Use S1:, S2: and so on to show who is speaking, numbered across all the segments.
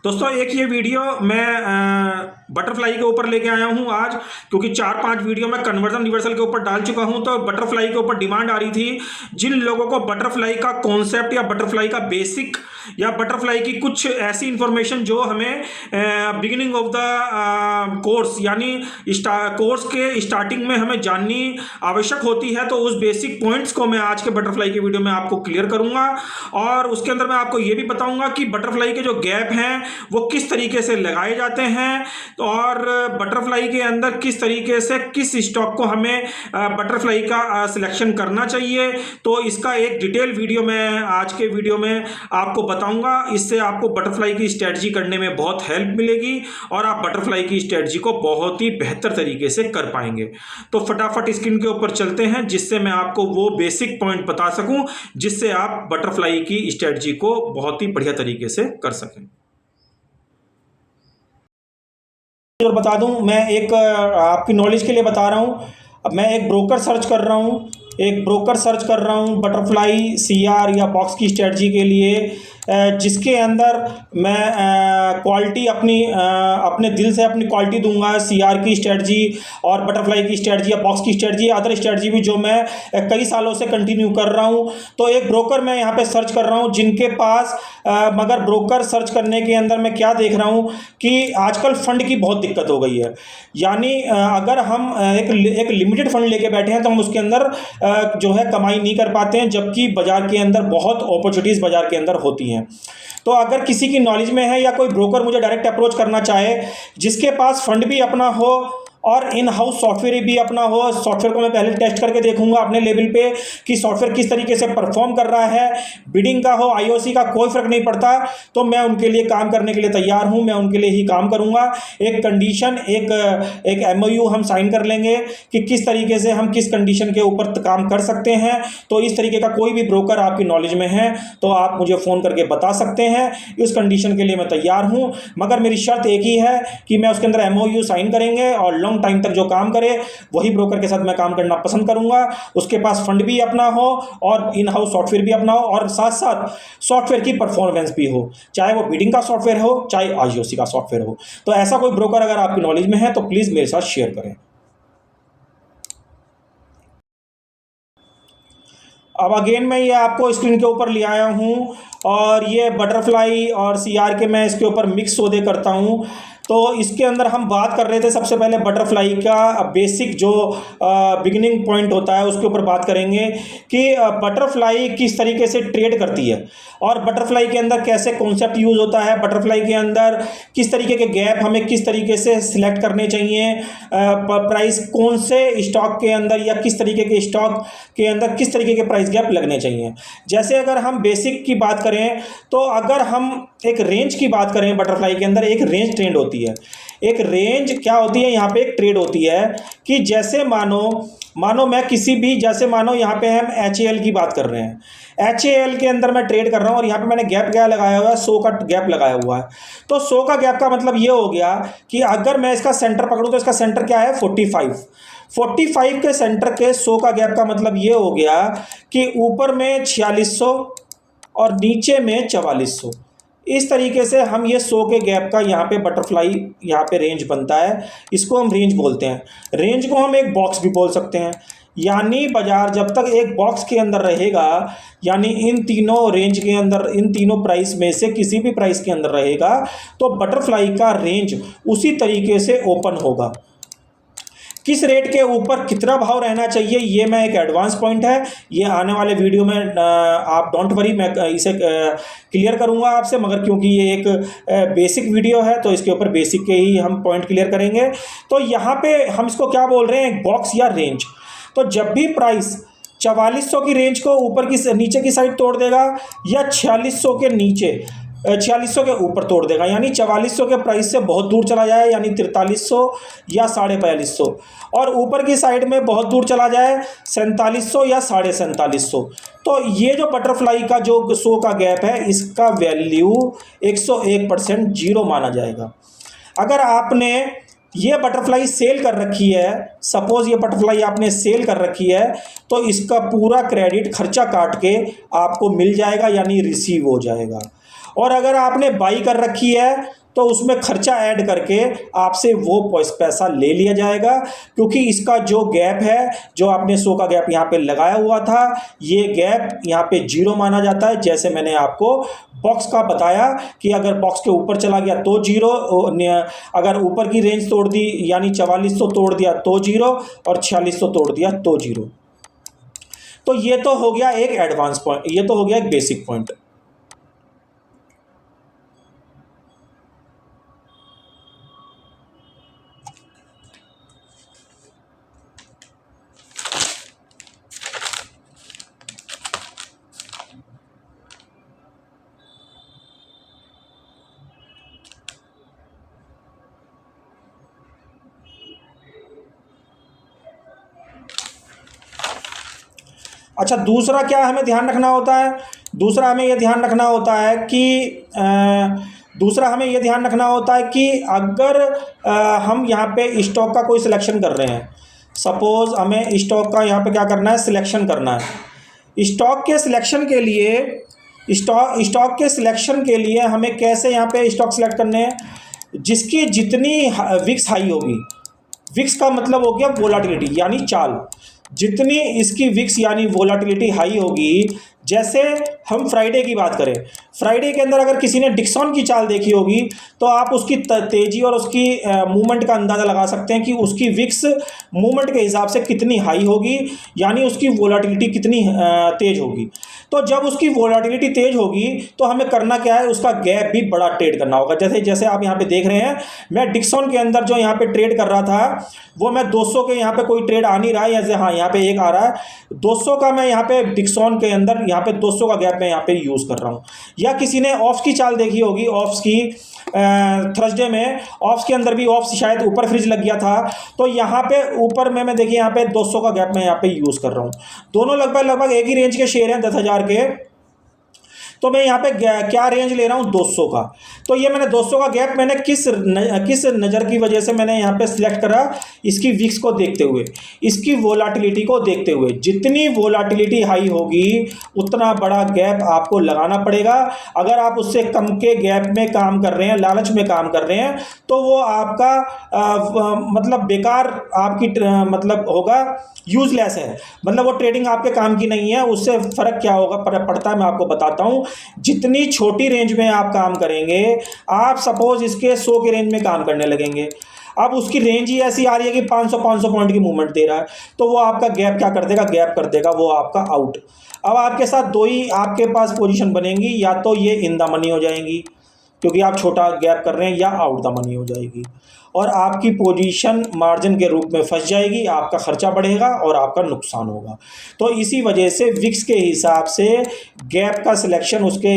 S1: दोस्तों एक ये वीडियो मैं बटरफ्लाई के ऊपर लेके आया हूँ आज, क्योंकि 4-5 वीडियो मैं कन्वर्जन रिवर्सल के ऊपर डाल चुका हूँ। तो बटरफ्लाई के ऊपर डिमांड आ रही थी। जिन लोगों को बटरफ्लाई का कॉन्सेप्ट या बटरफ्लाई का बेसिक या बटरफ्लाई की कुछ ऐसी इंफॉर्मेशन जो हमें बिगिनिंग ऑफ द कोर्स यानी कोर्स के स्टार्टिंग में हमें जाननी आवश्यक होती है, तो उस बेसिक पॉइंट्स को मैं आज के बटरफ्लाई की वीडियो में आपको क्लियर करूंगा। और उसके अंदर मैं आपको ये भी बताऊंगा कि बटरफ्लाई के जो गैप हैं वो किस तरीके से लगाए जाते हैं, और बटरफ्लाई के अंदर किस तरीके से किस स्टॉक को हमें बटरफ्लाई का सिलेक्शन करना चाहिए। तो इसका एक डिटेल वीडियो मैं आज के वीडियो में आपको बताऊंगा। इससे आपको बटरफ्लाई की स्ट्रेटजी करने में बहुत हेल्प मिलेगी और आप बटरफ्लाई की स्ट्रेटजी को बहुत ही बेहतर तरीके से कर पाएंगे। तो फटाफट स्क्रीन के ऊपर चलते हैं, जिससे मैं आपको वो बेसिक पॉइंट बता सकूं जिससे आप बटरफ्लाई की स्ट्रेटजी को बहुत ही बढ़िया तरीके से कर सकें। और बता दूं, मैं एक आपकी नॉलेज के लिए बता रहा हूं। अब मैं एक ब्रोकर सर्च कर रहा हूं बटरफ्लाई सीआर या बॉक्स की स्ट्रेटजी के लिए, जिसके अंदर मैं क्वालिटी अपने दिल से अपनी क्वालिटी दूंगा। सीआर की स्ट्रेटजी और बटरफ्लाई की स्ट्रेटजी या बॉक्स की स्ट्रेटजी, अदर स्ट्रेटजी भी जो मैं कई सालों से कंटिन्यू कर रहा हूं। तो एक ब्रोकर मैं यहाँ पे सर्च कर रहा हूं जिनके पास मगर ब्रोकर सर्च करने के अंदर मैं क्या देख रहा हूं कि आजकल फंड की बहुत दिक्कत हो गई है। यानी अगर हम एक लिमिटेड फंड लेके बैठे हैं तो हम उसके अंदर जो है कमाई नहीं कर पाते हैं, जबकि बाजार के अंदर बहुत अपॉर्चुनिटीज़ बाजार के अंदर होती हैं। तो अगर किसी की नॉलेज में है या कोई ब्रोकर मुझे डायरेक्ट अप्रोच करना चाहे, जिसके पास फंड भी अपना हो और इन हाउस सॉफ्टवेयर भी अपना हो, सॉफ्टवेयर को मैं पहले टेस्ट करके देखूंगा अपने लेवल पे कि सॉफ्टवेयर किस तरीके से परफॉर्म कर रहा है। बिडिंग का हो, आईओसी का, कोई फर्क नहीं पड़ता। तो मैं उनके लिए काम करने के लिए तैयार हूं, मैं उनके लिए ही काम करूंगा। एक कंडीशन, एक एमओयू हम साइन कर लेंगे कि किस तरीके से हम किस कंडीशन के ऊपर काम कर सकते हैं। तो इस तरीके का कोई भी ब्रोकर आपकी नॉलेज में है तो आप मुझे फ़ोन करके बता सकते हैं। इस कंडीशन के लिए मैं तैयार हूँ, मगर मेरी शर्त एक ही है कि मैं उसके अंदर एमओयू साइन करेंगे और लॉन्ग टाइम तक जो काम करे वही ब्रोकर के साथ मैं काम करना पसंद करूंगा। उसके पास फंड भी अपना हो और इन हाउस सॉफ्टवेयर भी अपना हो और साथ साथ सॉफ्टवेयर की परफॉर्मेंस भी हो, चाहे वो बिडिंग का सॉफ्टवेयर हो चाहे आईओसी का सॉफ्टवेयर हो। तो ऐसा कोई ब्रोकर अगर आपकी नॉलेज में है तो प्लीज मेरे साथ शेयर करें। अब अगेन मैं ये आपको स्क्रीन के ऊपर ले आया हूँ और ये बटरफ्लाई और सीआर के मैं इसके ऊपर मिक्स सौदे करता हूँ। तो इसके अंदर हम बात कर रहे थे सबसे पहले बटरफ्लाई का बेसिक जो बिगिनिंग पॉइंट होता है उसके ऊपर बात करेंगे कि बटरफ्लाई किस तरीके से ट्रेड करती है और बटरफ्लाई के अंदर कैसे कॉन्सेप्ट यूज़ होता है। बटरफ्लाई के अंदर किस तरीके के गैप हमें किस तरीके से सिलेक्ट करने चाहिए, प्राइस कौन से स्टॉक के अंदर या किस तरीके के स्टॉक के अंदर किस तरीके के प्राइस गैप लगने चाहिए। जैसे अगर हम बेसिक की बात करें तो अगर हम एक रेंज की बात करें, बटरफ्लाई के अंदर एक रेंज ट्रेंड होती है। एक रेंज क्या होती है, यहाँ पे एक ट्रेड होती है कि जैसे मानो मैं किसी भी, जैसे मानो यहाँ पे हम HAL की बात कर रहे हैं, HAL के अंदर मैं ट्रेड कर रहा हूँ और यहाँ पे मैंने गैप क्या लगाया हुआ है, 100 का गैप लगाया हुआ है। तो 100 का गैप का मतलब ये हो गया कि अगर मैं इसका सेंटर पकड़ूँ तो इसका सेंटर क्या है 45 के सेंटर के 100 का गैप का मतलब ये हो गया कि ऊपर में 4600 और नीचे में 4400। इस तरीके से हम ये 100 के गैप का यहाँ पे बटरफ्लाई यहाँ पे रेंज बनता है, इसको हम रेंज बोलते हैं। रेंज को हम एक बॉक्स भी बोल सकते हैं। यानी बाजार जब तक एक बॉक्स के अंदर रहेगा, यानी इन तीनों रेंज के अंदर, इन तीनों प्राइस में से किसी भी प्राइस के अंदर रहेगा तो बटरफ्लाई का रेंज उसी तरीके से ओपन होगा। किस रेट के ऊपर कितना भाव रहना चाहिए ये मैं एक एडवांस पॉइंट है, ये आने वाले वीडियो में आप डोंट वरी, मैं इसे क्लियर करूंगा आपसे, मगर क्योंकि ये एक बेसिक वीडियो है तो इसके ऊपर बेसिक के ही हम पॉइंट क्लियर करेंगे। तो यहाँ पे हम इसको क्या बोल रहे हैं, एक बॉक्स या रेंज। तो जब भी प्राइस 4400 की रेंज को ऊपर की नीचे की साइड तोड़ देगा या 4600 के नीचे 4600 के ऊपर तोड़ देगा, यानी 4400 के प्राइस से बहुत दूर चला जाए यानी 4300 या 4250, और ऊपर की साइड में बहुत दूर चला जाए 4700 या 4750, तो ये जो बटरफ्लाई का जो 100 का गैप है इसका वैल्यू 101% जीरो माना जाएगा। अगर आपने ये बटरफ्लाई सेल कर रखी है, सपोज ये बटरफ्लाई आपने सेल कर रखी है, तो इसका पूरा क्रेडिट खर्चा काट के आपको मिल जाएगा यानी रिसीव हो जाएगा। और अगर आपने बाई कर रखी है तो उसमें खर्चा ऐड करके आपसे वो पैसा ले लिया जाएगा, क्योंकि इसका जो गैप है, जो आपने 100 का गैप यहाँ पे लगाया हुआ था, ये गैप यहाँ पे 0 माना जाता है। जैसे मैंने आपको बॉक्स का बताया कि अगर बॉक्स के ऊपर चला गया तो 0, अगर ऊपर की रेंज तोड़ दी यानी 4400 तोड़ दिया तो 0 और 4600 तोड़ दिया तो 0। तो ये तो हो गया एक एडवांस पॉइंट, ये तो हो गया एक बेसिक पॉइंट। अच्छा, दूसरा क्या हमें ध्यान रखना होता है? दूसरा हमें यह ध्यान रखना होता है कि अगर हम यहाँ पे स्टॉक का कोई सिलेक्शन कर रहे हैं, सपोज हमें स्टॉक का यहाँ पे क्या करना है, सिलेक्शन करना है। स्टॉक के सिलेक्शन के लिए हमें कैसे यहाँ पे स्टॉक सेलेक्ट करने हैं? जिसकी जितनी विक्स हाई होगी, विक्स का मतलब हो गया वोलाटिलिटी यानी चाल, जितनी इसकी विक्स यानी वोलाटिलिटी हाई होगी। जैसे हम फ्राइडे की बात करें, फ्राइडे के अंदर अगर किसी ने डिक्सन की चाल देखी होगी तो आप उसकी तेज़ी और उसकी मूवमेंट का अंदाज़ा लगा सकते हैं कि उसकी विक्स मूवमेंट के हिसाब से कितनी हाई होगी, यानी उसकी वोलाटिलिटी कितनी तेज़ होगी। तो जब उसकी वोलाटिलिटी तेज़ होगी तो हमें करना क्या है, उसका गैप भी बड़ा ट्रेड करना होगा। जैसे आप यहाँ पे देख रहे हैं, मैं डिक्सन के अंदर जो यहाँ पे ट्रेड कर रहा था वो मैं 200 के यहाँ पे कोई ट्रेड आ नहीं रहा है, जैसे हाँ यहाँ पे एक आ रहा है 200 का, मैं यहाँ पे डिक्सन के अंदर यहाँ पे 200 का गैप मैं यहाँ पे यूज़ कर रहा हूँ। या किसी ने ऑफ्स की चाल देखी होगी, ऑफ्स की थर्सडे में ऑफ्स के अंदर भी ऑफ्स शायद ऊपर फ्रिज लग गया था, तो यहाँ पे ऊपर में मैं देखिए यहाँ पे 200 का गैप मैं यहाँ पे यूज़ कर रहा हूँ। दोनों लगभग एक ही रेंज के शेयर हैं 10,000 के, तो मैं यहाँ पे क्या रेंज ले रहा हूँ 200 का। तो ये मैंने 200 का गैप मैंने किस नज़र की वजह से मैंने यहाँ पे सिलेक्ट करा, इसकी विक्स को देखते हुए, इसकी वोलाटिलिटी को देखते हुए। जितनी वोलाटिलिटी हाई होगी उतना बड़ा गैप आपको लगाना पड़ेगा। अगर आप उससे कम के गैप में काम कर रहे हैं, लालच में काम कर रहे हैं, तो वो आपका मतलब बेकार आपकी मतलब होगा, यूजलेस है, मतलब वो ट्रेडिंग आपके काम की नहीं है। उससे फ़र्क क्या होगा पड़ता है, मैं आपको बताता हूँ। जितनी छोटी रेंज में आप काम करेंगे, आप सपोज इसके 100 के रेंज में काम करने लगेंगे, अब उसकी रेंज ही ऐसी आ रही है कि 500 पॉइंट की मूवमेंट दे रहा है, तो वो आपका गैप क्या कर देगा, गैप कर देगा वो आपका आउट। अब आपके साथ दो ही आपके पास पोजीशन बनेंगी, या तो ये इन द मनी हो जाएंगी क्योंकि आप छोटा गैप कर रहे हैं, या आउट द मनी हो जाएगी, और आपकी पोजीशन मार्जिन के रूप में फंस जाएगी, आपका खर्चा बढ़ेगा और आपका नुकसान होगा। तो इसी वजह से विक्स के हिसाब से गैप का सिलेक्शन उसके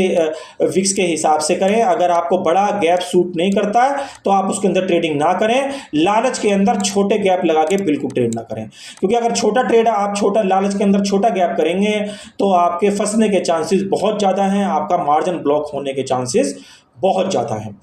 S1: विक्स के हिसाब से करें। अगर आपको बड़ा गैप सूट नहीं करता है तो आप उसके अंदर ट्रेडिंग ना करें। लालच के अंदर छोटे गैप लगा के बिल्कुल ट्रेड ना करें, क्योंकि अगर छोटा ट्रेड आप लालच के अंदर छोटा गैप करेंगे तो आपके फंसने के चांसेस बहुत ज़्यादा हैं, आपका मार्जिन ब्लॉक होने के चांसेस बहुत ज़्यादा हैं।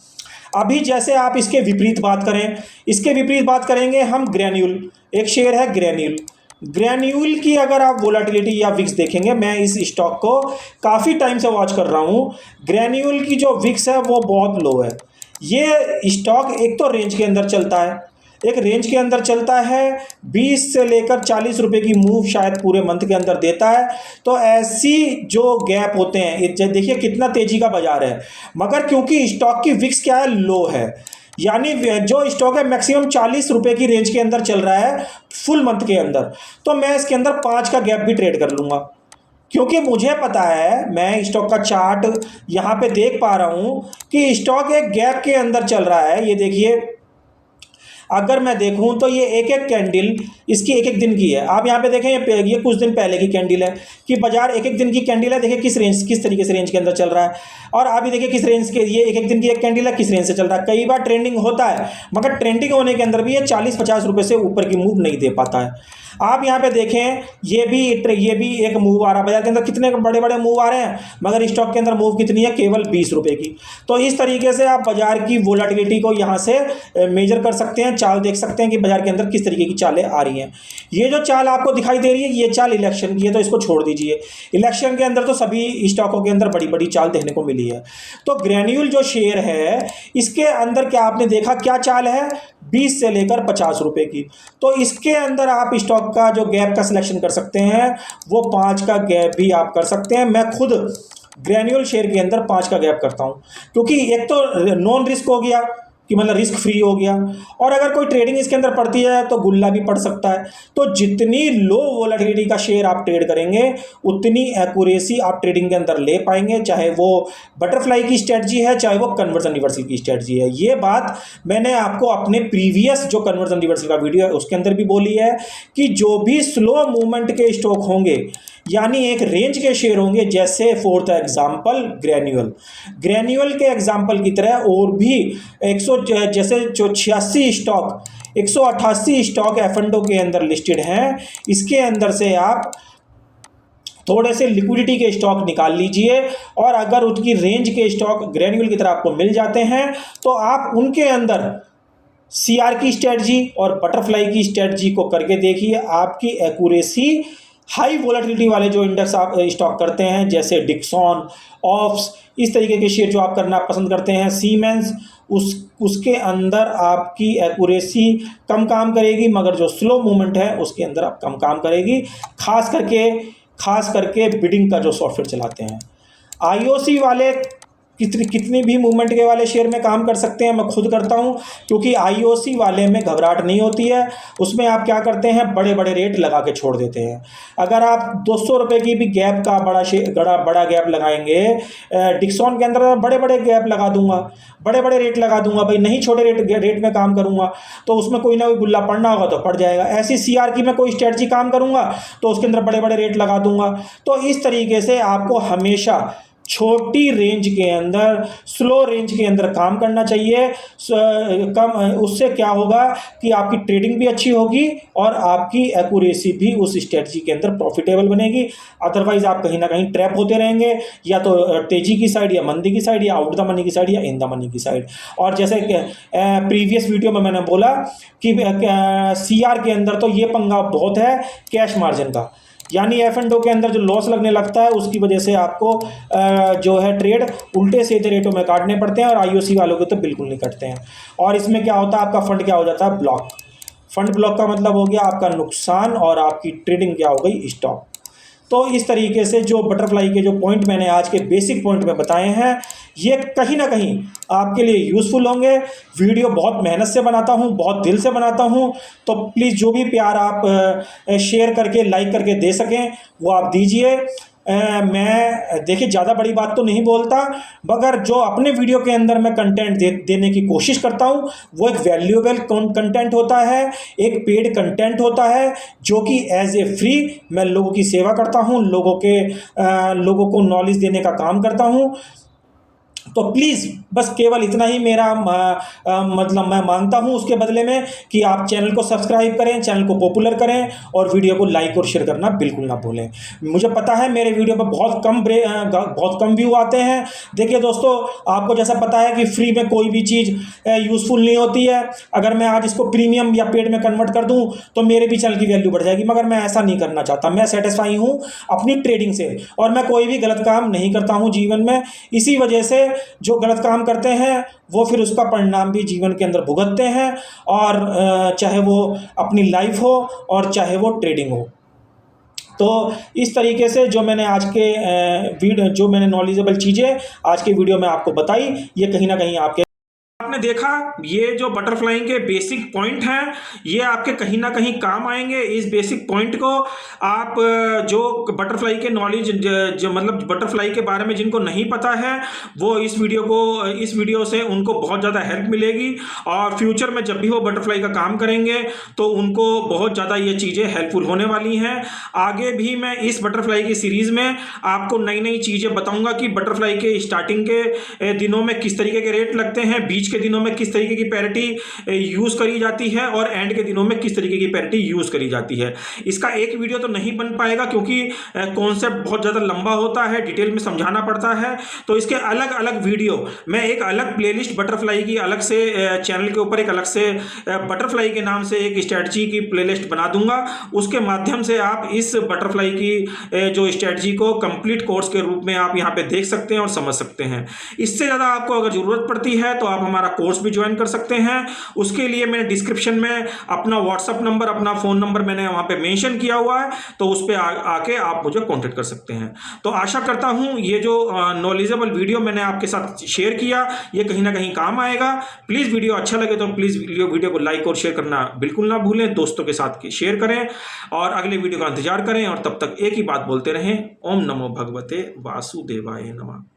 S1: अभी जैसे आप इसके विपरीत बात करें, इसके विपरीत बात करेंगे हम ग्रैन्यूल, एक शेयर है ग्रैन्यूल की अगर आप वोलेटिलिटी या विक्स देखेंगे, मैं इस स्टॉक को काफ़ी टाइम से वॉच कर रहा हूँ, ग्रैन्यूल की जो विक्स है वो बहुत लो है। ये स्टॉक एक तो रेंज के अंदर चलता है, एक रेंज के अंदर चलता है, 20 से लेकर 40 रुपए की मूव शायद पूरे मंथ के अंदर देता है। तो ऐसी जो गैप होते हैं, देखिए कितना तेजी का बाजार है, मगर क्योंकि स्टॉक की विक्स क्या है, लो है, यानी जो स्टॉक है मैक्सिमम 40 रुपए की रेंज के अंदर चल रहा है फुल मंथ के अंदर, तो मैं इसके अंदर 5 का गैप भी ट्रेड कर लूँगा, क्योंकि मुझे पता है, मैं स्टॉक का चार्ट यहाँ पे देख पा रहा हूँ कि स्टॉक एक गैप के अंदर चल रहा है। ये देखिए, अगर मैं देखूं तो ये एक एक कैंडल इसकी एक एक दिन की है। आप यहाँ पे देखें, ये कुछ दिन पहले की कैंडल है कि बाजार एक एक दिन की कैंडल है। देखिए किस तरीके से रेंज के अंदर चल रहा है, और अभी देखिए किस रेंज के, ये एक एक दिन की एक कैंडल है, किस रेंज से चल रहा है। कई बार ट्रेंडिंग होता है, मगर ट्रेंडिंग होने के अंदर भी ये 40-50 रुपये से ऊपर की मूव नहीं दे पाता है। आप यहाँ पे देखें, ये भी एक मूव आ रहा है बाजार के अंदर, कितने बड़े बड़े मूव आ रहे हैं, मगर स्टॉक के अंदर मूव कितनी है, केवल 20 रुपये की। तो इस तरीके से आप बाजार की वोलेटिलिटी को यहाँ से मेजर कर सकते हैं। चाल देख सकते हैं कि बाजार के अंदर किस तरीके की चालें आ रही हैं। ये जो चाल आपको दिखाई दे रही है, ये चाल इलेक्शन की है, तो इसको छोड़ दीजिए। इलेक्शन के अंदर तो सभी स्टॉकों के अंदर बड़ी बड़ी चाल देखने को मिली है। तो ग्रैन्यूल जो शेयर है, इसके अंदर क्या आपने देखा, क्या चाल है, 20 से लेकर 50 रुपए की। तो इसके अंदर आप स्टॉक का जो गैप का सिलेक्शन कर सकते हैं, वो 5 का गैप भी आप कर सकते हैं। मैं खुद ग्रैन्यूल शेयर के अंदर 5 का गैप करता हूं, क्योंकि एक तो नॉन रिस्क हो गया कि मतलब रिस्क फ्री हो गया, और अगर कोई ट्रेडिंग इसके अंदर पड़ती है तो गुल्ला भी पड़ सकता है। तो जितनी लो वोलेटिलिटी का शेयर आप ट्रेड करेंगे, उतनी एक्यूरेसी आप ट्रेडिंग के अंदर ले पाएंगे, चाहे वो बटरफ्लाई की स्ट्रेटजी है, चाहे वो कन्वर्जन रिवर्सल की स्ट्रेटजी है। ये बात मैंने आपको अपने प्रीवियस जो कन्वर्जन रिवर्सल का वीडियो है उसके अंदर भी बोली है कि जो भी स्लो मूवमेंट के स्टॉक होंगे, यानी एक रेंज के शेयर होंगे, जैसे फॉर द एग्जांपल ग्रैन्यूल के एग्जांपल की तरह और भी 100 जैसे जो 86 स्टॉक 188 स्टॉक एफ&ओ के अंदर लिस्टेड हैं, इसके अंदर से आप थोड़े से लिक्विडिटी के स्टॉक निकाल लीजिए, और अगर उनकी रेंज के स्टॉक ग्रैन्यूल की तरह आपको मिल जाते हैं तो आप उनके अंदर सीआर की स्ट्रेटजी और बटरफ्लाई की स्ट्रेटजी को करके देखिए। आपकी एक्यूरेसी हाई वोलेटिलिटी वाले जो इंडेक्स आप स्टॉक करते हैं, जैसे डिक्सॉन, ऑप्स, इस तरीके के शेयर जो आप करना पसंद करते हैं, सीमेंस, उसके अंदर आपकी एक्यूरेसी कम काम करेगी, मगर जो स्लो मूवमेंट है उसके अंदर आप कम काम करेगी, खास करके बिडिंग का जो सॉफ्टवेयर चलाते हैं। आईओसी वाले कितनी भी मूवमेंट के वाले शेयर में काम कर सकते हैं, मैं खुद करता हूं, क्योंकि आईओसी वाले में घबराहट नहीं होती है। उसमें आप क्या करते हैं, बड़े बड़े रेट लगा के छोड़ देते हैं। अगर आप 200 रुपये की भी गैप का बड़ा गैप लगाएंगे, डिक्सॉन के अंदर बड़े बड़े गैप लगा दूंगा, बड़े बड़े रेट लगा दूंगा भाई, नहीं छोटे रेट में काम करूंगा तो उसमें कोई ना कोई गुल्ला पड़ना होगा तो पड़ जाएगा। ऐसी सीआर की मैं कोई स्ट्रेटजी काम करूंगा तो उसके अंदर बड़े बड़े रेट लगा दूंगा। तो इस तरीके से आपको हमेशा छोटी रेंज के अंदर, स्लो रेंज के अंदर काम करना चाहिए। उससे क्या होगा कि आपकी ट्रेडिंग भी अच्छी होगी और आपकी एक्यूरेसी भी उस स्ट्रेटजी के अंदर प्रॉफिटेबल बनेगी। अदरवाइज आप कहीं ना कहीं ट्रैप होते रहेंगे, या तो तेजी की साइड, या मंदी की साइड, या आउट द मनी की साइड, या इन द मनी की साइड। और जैसे प्रीवियस वीडियो में मैंने बोला कि सीआर के अंदर तो ये पंगा बहुत है कैश मार्जिन का, यानी एफ&ओ के अंदर जो लॉस लगने लगता है उसकी वजह से आपको जो है ट्रेड उल्टे सीधे रेटों में काटने पड़ते हैं, और आईओसी वालों के तो बिल्कुल नहीं कटते हैं। और इसमें क्या होता है, आपका फंड क्या हो जाता है, ब्लॉक। फंड ब्लॉक का मतलब हो गया आपका नुकसान, और आपकी ट्रेडिंग क्या हो गई, स्टॉप। तो इस तरीके से जो बटरफ्लाई के जो पॉइंट मैंने आज के बेसिक पॉइंट में बताए हैं, ये कहीं ना कहीं आपके लिए यूज़फुल होंगे। वीडियो बहुत मेहनत से बनाता हूँ, बहुत दिल से बनाता हूँ, तो प्लीज़ जो भी प्यार आप शेयर करके, लाइक करके दे सकें वो आप दीजिए। मैं देखिए ज़्यादा बड़ी बात तो नहीं बोलता, मगर जो अपने वीडियो के अंदर मैं कंटेंट देने की कोशिश करता हूँ वो एक वैल्यूएबल कंटेंट होता है, एक पेड कंटेंट होता है, जो कि एज ए फ्री मैं लोगों की सेवा करता हूँ, लोगों को नॉलेज देने का काम करता हूँ। तो प्लीज़ बस केवल इतना ही मेरा मतलब मैं मांगता हूं उसके बदले में कि आप चैनल को सब्सक्राइब करें, चैनल को पॉपुलर करें, और वीडियो को लाइक और शेयर करना बिल्कुल ना भूलें। मुझे पता है मेरे वीडियो पर बहुत कम व्यू आते हैं। देखिए दोस्तों, आपको जैसा पता है कि फ्री में कोई भी चीज़ यूज़फुल नहीं होती है। अगर मैं आज इसको प्रीमियम या पेड में कन्वर्ट कर दूँ तो मेरे भी चैनल की वैल्यू बढ़ जाएगी, मगर मैं ऐसा नहीं करना चाहता। मैं सेटिस्फाई हूँ अपनी ट्रेडिंग से, और मैं कोई भी गलत काम नहीं करता हूँ जीवन में। इसी वजह से जो गलत काम करते हैं वो फिर उसका परिणाम भी जीवन के अंदर भुगतते हैं, और चाहे वो अपनी लाइफ हो और चाहे वो ट्रेडिंग हो। तो इस तरीके से जो मैंने आज के वीडियो, जो मैंने नॉलेजेबल चीज़ें आज के वीडियो में आपको बताई, ये कहीं ना कहीं आपने देखा, ये जो बटरफ्लाई के बेसिक पॉइंट हैं ये आपके कहीं ना कहीं काम आएंगे। इस बेसिक पॉइंट को आप जो बटरफ्लाई के नॉलेज, जो मतलब बटरफ्लाई के बारे में जिनको नहीं पता है, वो इस वीडियो से उनको बहुत ज़्यादा हेल्प मिलेगी, और फ्यूचर में जब भी वो बटरफ्लाई का काम करेंगे तो उनको बहुत ज़्यादा ये चीज़ें हेल्पफुल होने वाली हैं। आगे भी मैं इस बटरफ्लाई की सीरीज़ में आपको नई नई चीज़ें बताऊँगा कि बटरफ्लाई के स्टार्टिंग के दिनों में किस तरीके के रेट लगते हैं, बीच के दिनों में किस तरीके की पैरिटी यूज़ करी जाती है और एंड के दिनों में किस तरीके की पैरिटी यूज़ करी जाती है। इसका एक वीडियो तो नहीं बन पाएगा क्योंकि कॉन्सेप्ट बहुत ज़्यादा लंबा होता है, डिटेल में समझाना पड़ता है। तो इसके अलग अलग वीडियो मैं एक अलग प्लेलिस्ट बटरफ्लाई की अलग से चैनल के ऊपर एक अलग से बटरफ्लाई के नाम से एक स्ट्रैटेजी की प्लेलिस्ट बना दूंगा। उसके माध्यम से आप इस बटरफ्लाई की जो स्ट्रैटेजी को कंप्लीट कोर्स के रूप में आप यहाँ पे देख सकते हैं और समझ सकते हैं। इससे ज़्यादा आपको अगर ज़रूरत पड़ती है तो आप हमारा कोर्स भी ज्वाइन कर सकते हैं। उसके लिए मैंने डिस्क्रिप्शन में अपना व्हाट्सअप नंबर, अपना फ़ोन नंबर मैंने वहाँ पे मेंशन किया हुआ है, तो उस पर आके आप मुझे कॉन्टेक्ट कर सकते हैं। तो आशा करता हूँ ये जो नॉलेजेबल वीडियो मैंने आपके साथ शेयर किया ये कहीं ना कहीं काम आएगा। प्लीज़ वीडियो अच्छा लगे तो प्लीज़ वीडियो को लाइक और शेयर करना बिल्कुल ना भूलें, दोस्तों के साथ शेयर करें और अगले वीडियो का इंतजार करें। और तब तक एक ही बात बोलते रहें, ओम नमो भगवते वासुदेवाय नमः।